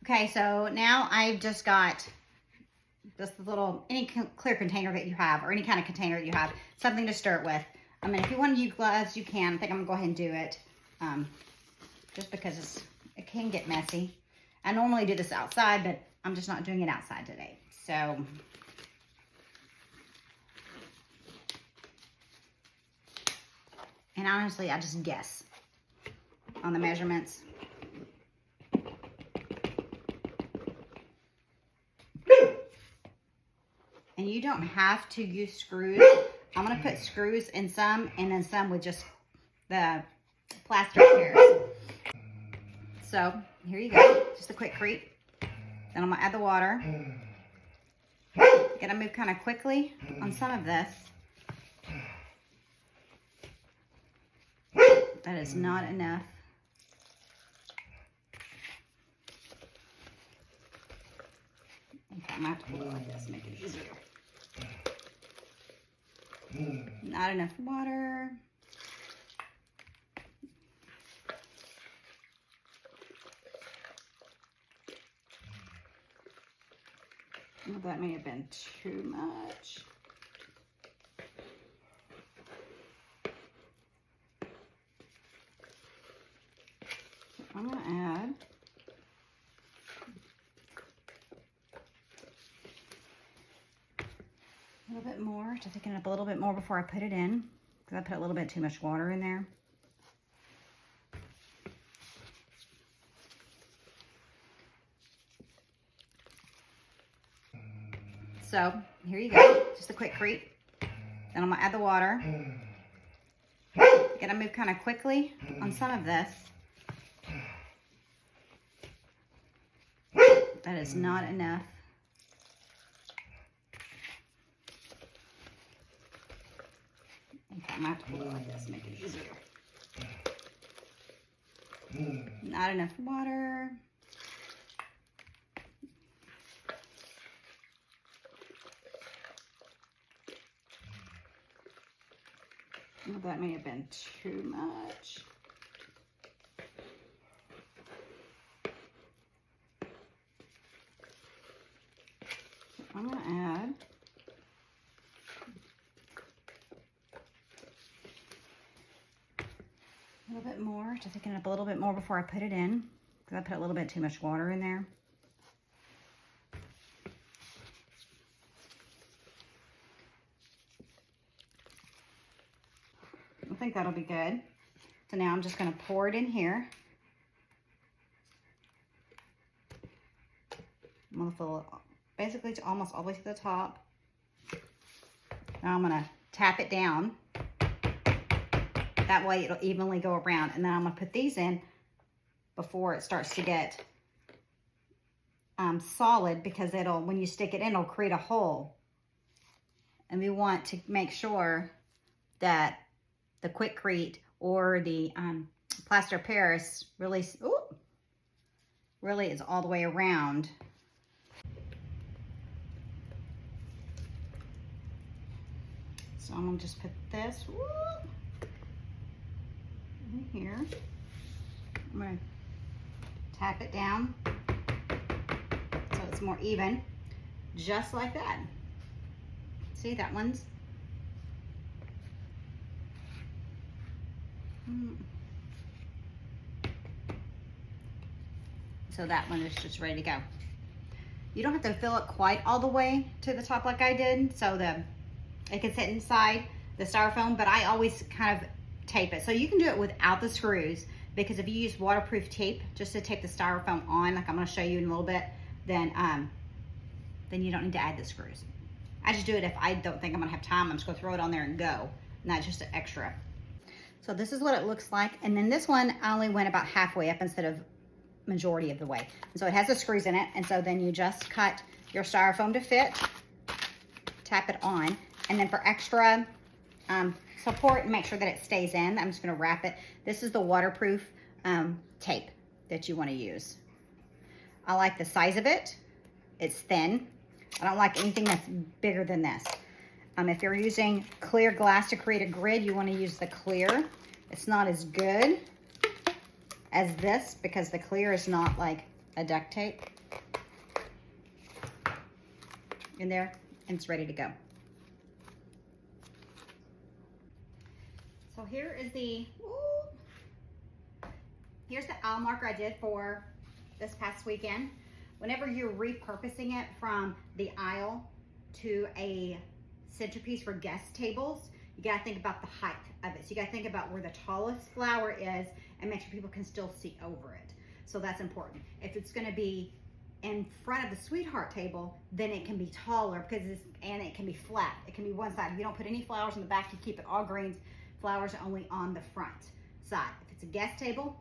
Okay, so now I've just got just a little, any clear container that you have, or any kind of container that you have, something to stir it with. I mean, if you want to use gloves, you can. I think I'm gonna go ahead and do it, just because it can get messy. I normally do this outside, but I'm just not doing it outside today. So, and honestly, I just guess on the measurements. And you don't have to use screws. I'm going to put screws in some, and then some with just the plaster pairs. So here you go, just a quick creep. Then I'm going to add the water. Got to move kind of quickly on some of this. That is not enough. Okay, I'm going to have to hold it like this, make it easier. Not enough water. Oh, that may have been too much. I'm going to add a little bit more to thicken it up a little bit more before I put it in, because I put a little bit too much water in there. So here you go, just a quick creep. Then I'm gonna add the water. Gotta move kind of quickly on some of this. That is not enough. Okay, I'm gonna have to hold it like this, make it easier. Not enough water. Oh, that may have been too much. I'm going to add a little bit more to thicken it up a little bit more before I put it in, because I put a little bit too much water in there. I think that'll be good. So now I'm just going to pour it in here. I'm going to fill it basically to almost all the way to the top. Now I'm going to tap it down. That way it'll evenly go around. And then I'm going to put these in before it starts to get solid, because it'll, when you stick it in, it'll create a hole. And we want to make sure that the Quikrete or the plaster of Paris really is all the way around. So I'm gonna just put this in here. I'm gonna tap it down so it's more even, just like that. See, that one's so that one is just ready to go. You don't have to fill it quite all the way to the top like I did, so it can sit inside the styrofoam, but I always kind of tape it. So you can do it without the screws, because if you use waterproof tape just to tape the styrofoam on, like I'm going to show you in a little bit, then you don't need to add the screws. I just do it if I don't think I'm going to have time. I'm just going to throw it on there and go. And that's just an extra. So this is what it looks like. And then this one, I only went about halfway up instead of majority of the way. And so it has the screws in it. And so then you just cut your styrofoam to fit, tap it on. And then for extra support and make sure that it stays in, I'm just gonna wrap it. This is the waterproof tape that you wanna use. I like the size of it. It's thin. I don't like anything that's bigger than this. If you're using clear glass to create a grid, you want to use the clear. It's not as good as this because the clear is not like a duct tape. in there, and it's ready to go. So here is here's the aisle marker I did for this past weekend. Whenever you're repurposing it from the aisle to a centerpiece for guest tables, you gotta think about the height of it. So you gotta think about where the tallest flower is and make sure people can still see over it. So that's important. If it's gonna be in front of the sweetheart table, then it can be taller and it can be flat. It can be one side. If you don't put any flowers in the back, you keep it all greens, flowers only on the front side. If it's a guest table,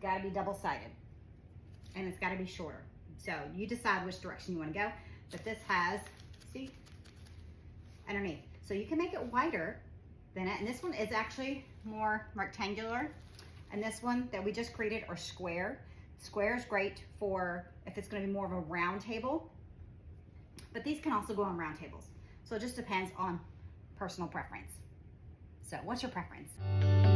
gotta be double-sided, and it's gotta be shorter. So you decide which direction you wanna go, but this has, see, underneath. So you can make it wider than it, and this one is actually more rectangular, and this one that we just created are square. Square is great for if it's gonna be more of a round table, but these can also go on round tables. So it just depends on personal preference. So what's your preference?